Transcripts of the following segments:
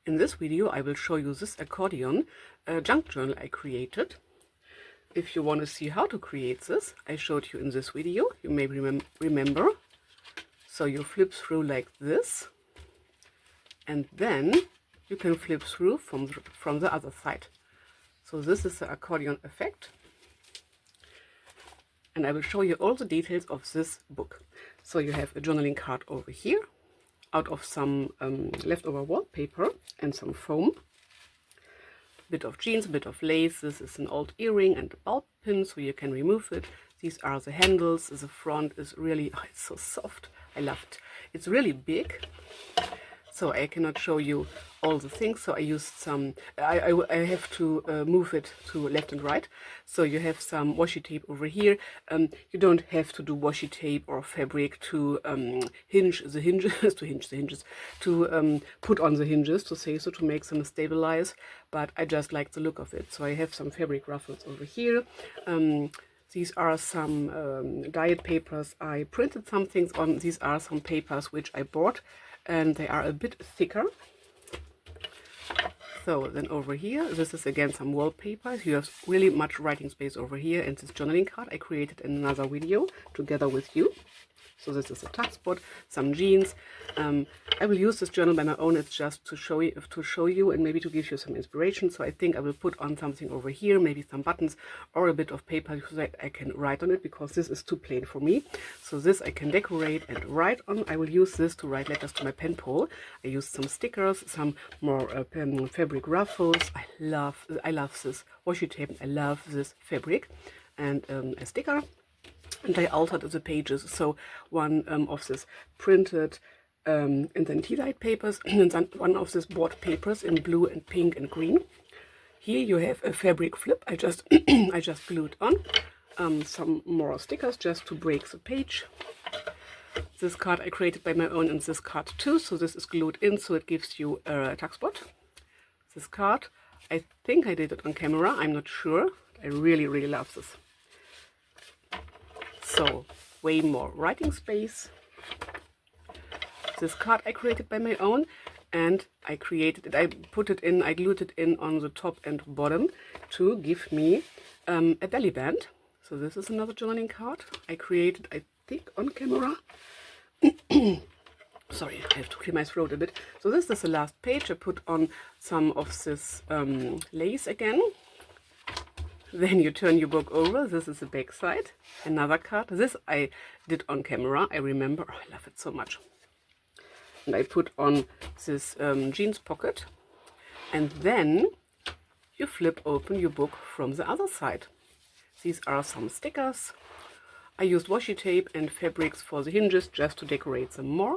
In this video I will show you this accordion junk journal I created. If you want to see how to create this, I showed you in this video, you may remember. So you flip through like this, and then you can flip through from the other side. So this is the accordion effect, and I will show you all the details of this book. So you have a journaling card over here, out of some leftover wallpaper and some foam, a bit of jeans, a bit of lace. This is an old earring and a bulb pin, so you can remove it. These are the handles. The front is really, oh, it's so soft. I love it. It's really big, so I cannot show you all the things. So I used some, I have to move it to left and right. So you have some washi tape over here. You don't have to do washi tape or fabric to hinge the hinges, to put on the hinges, to say so, to make them stabilize. But I just like the look of it. So I have some fabric ruffles over here. These are some diet papers. I printed some things on. These are some papers which I bought, and they are a bit thicker. So then over here, this is again some wallpaper. You have really much writing space over here, and this journaling card I created in another video together with you. So this is a tuck spot, some jeans. I will use this journal by my own. It's just to show you and maybe to give you some inspiration. So I think I will put on something over here, maybe some buttons or a bit of paper so that I can write on it, because this is too plain for me. So this I can decorate and write on. I will use this to write letters to my pen pal. I used some stickers, some more fabric ruffles. I love this washi tape. I love this fabric, and a sticker. And I altered the pages, so one of this printed and then tea light papers, and then one of these board papers in blue and pink and green. Here you have a fabric flip. I just I just glued on some more stickers just to break the page. This card I created by my own, and this card too. So this is glued in, so it gives you a tuck spot. This card, I think I did it on camera. I'm not sure. I really love this. So, way more writing space. This card I created by my own, and I created it, I put it in, I glued it in on the top and bottom to give me a belly band. So this is another journaling card I created, I think, on camera. Sorry, I have to clear my throat a bit. So this is the last page. I put on some of this lace again. Then you turn your book over. This is the back side. Another card. This I did on camera. I remember. Oh, I love it so much. And I put on this jeans pocket. And then you flip open your book from the other side. These are some stickers. I used washi tape and fabrics for the hinges just to decorate them more.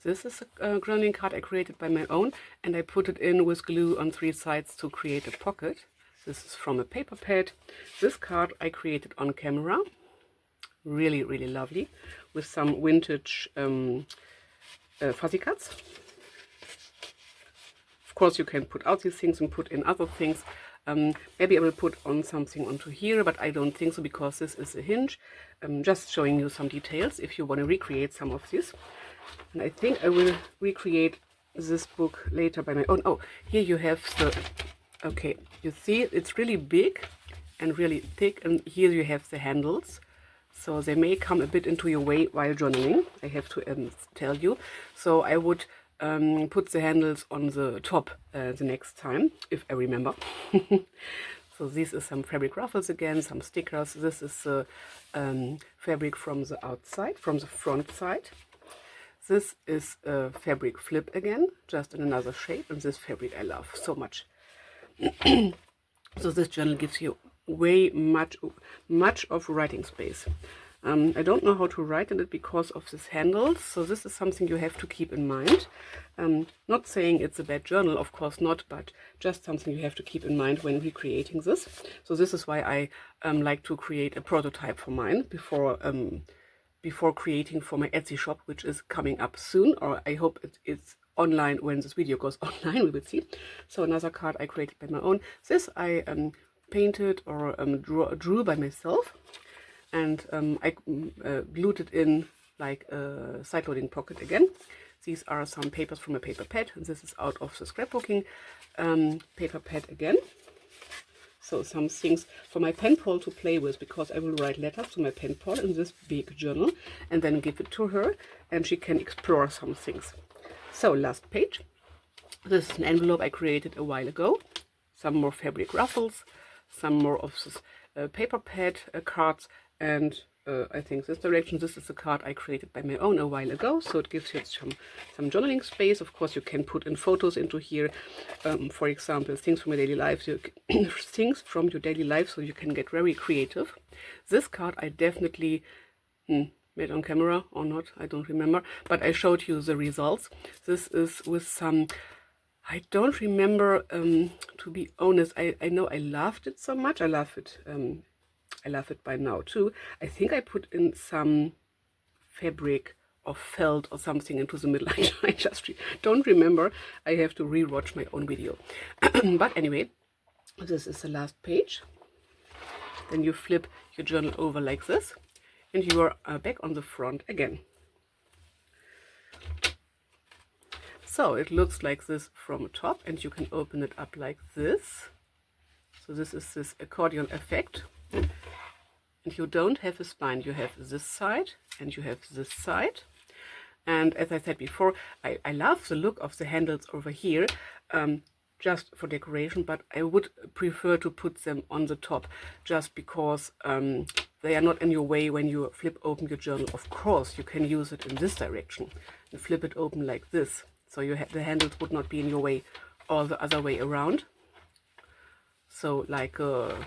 This is a journaling card I created by my own, and I put it in with glue on 3 sides to create a pocket. This is from a paper pad. This card I created on camera. Really lovely, with some vintage fuzzy cuts. Of course, you can put out these things and put in other things. Maybe I will put on something onto here, but I don't think so, because this is a hinge. Just showing you some details if you want to recreate some of this. And I think I will recreate this book later by my own. Oh, here you have the... Okay, you see it's really big and really thick, and here you have the handles. So they may come a bit into your way while journaling, I have to tell you. So I would put the handles on the top the next time, if I remember. So this is some fabric ruffles again, some stickers. This is the fabric from the outside, from the front side. This is a fabric flip again, just in another shape, and this fabric I love so much. So this journal gives you way much of writing space. I don't know how to write in it because of this handle, so this is something you have to keep in mind. Not saying it's a bad journal, of course not, but just something you have to keep in mind when recreating this. So this is why I like to create a prototype for mine before creating for my Etsy shop, which is coming up soon, or I hope it's online when this video goes online, we will see. So another card I created by my own. This I painted or drew by myself, and I glued it in like a side-loading pocket again. These are some papers from a paper pad, and this is out of the scrapbooking paper pad again. So some things for my pen pal to play with, because I will write letters to my pen pal in this big journal and then give it to her, and she can explore some things. So last page. This is an envelope I created a while ago. Some more fabric ruffles, some more of this paper pad cards, and I think this direction. This is a card I created by my own a while ago, so it gives you some journaling space. Of course, you can put in photos into here, for example, things from your daily life, things from your daily life, so you can get very creative. This card I definitely made on camera or not, I don't remember, but I showed you the results. This is with some, I don't remember, to be honest. I know I loved it so much. I love it by now too. I think I put in some fabric or felt or something into the middle. I just don't remember. I have to re-watch my own video. But anyway, this is the last page. Then you flip your journal over like this, and you are back on the front again. So it looks like this from the top, and you can open it up like this. So this is this accordion effect. And you don't have a spine. You have this side and you have this side. And as I said before, I love the look of the handles over here, just for decoration, but I would prefer to put them on the top, just because they are not in your way when you flip open your journal. Of course, you can use it in this direction and flip it open like this, so the handles would not be in your way, or the other way around. So like a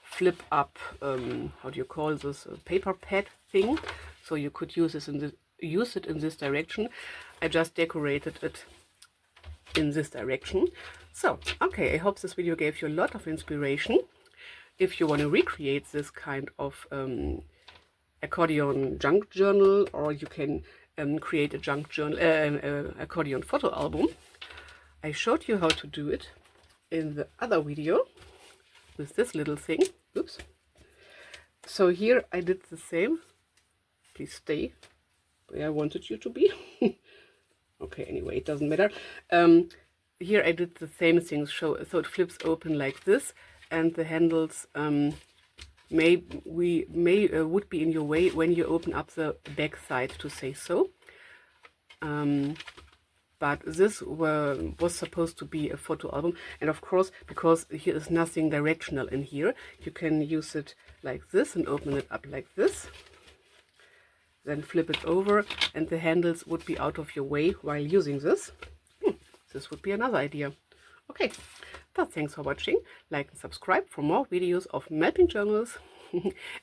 flip up, how do you call this, a paper pad thing. So you could use this use it in this direction. I just decorated it in this direction. So okay, I hope this video gave you a lot of inspiration. If you want to recreate this kind of accordion junk journal, or you can create a junk journal, accordion photo album. I showed you how to do it in the other video with this little thing. Oops. So here I did the same. Please stay where I wanted you to be. Okay, anyway, it doesn't matter. Here I did the same thing, so it flips open like this, and the handles would be in your way when you open up the back side, to say so. But this was supposed to be a photo album, and of course, because here is nothing directional in here, you can use it like this and open it up like this, then flip it over, and the handles would be out of your way while using this. This would be another idea. Okay, but thanks for watching. Like and subscribe for more videos of MelPinkJournals.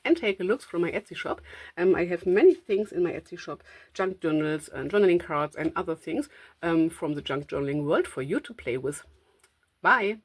And take a look from my Etsy shop. I have many things in my Etsy shop, junk journals and journaling cards and other things from the junk journaling world for you to play with. Bye!